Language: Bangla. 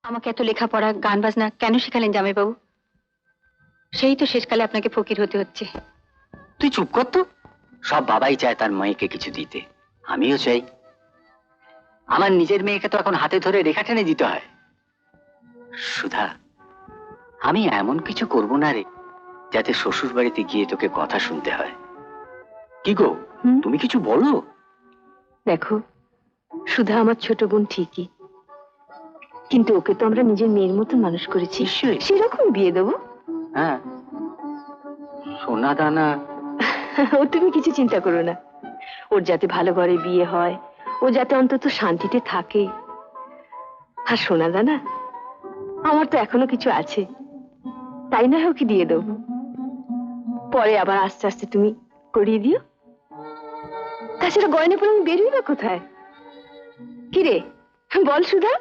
আমাকে এত লেখাপড়া গান বাজনা কেন শেখালেন জামাইবাবু? সেই তো শেষকালে আপনাকে ফকির হতে হচ্ছে। তুই চুপ কর তো। সব বাবাই চায় তার মেয়েকে কিছু দিতে, আমিও চাই। আমার নিজের মেয়েকে তো এখন হাতে ধরে রেখা টেনে দিতে হয়। সুধা, আমি এমন কিছু করব না রে যাতে শ্বশুর বাড়িতে গিয়ে তোকে কথা শুনতে হয়। কি গো, তুমি কিছু বলো। দেখো, সুধা আমার ছোট বোন ঠিকই, কিন্তু ওকে তো আমরা নিজের মেয়ের মতো মানুষ করেছি, সেরকম বিয়ে দেবো। হ্যাঁ, সোনা দানা। ও তুমি কিছু চিন্তা করো না, ওর যাতে ভালো ঘরে বিয়ে হয়, ও যাতে অন্তত শান্তিতে থাকে। আর সোনা দানা, আমার তো এখনো কিছু আছে, তাই না ওকে দিয়ে দেবো, পরে আবার আস্তে আস্তে তুমি করিয়ে দিও। তাছাড়া গয়না পরে আমি বেরোই না কোথায়? কিরে বল সুধা?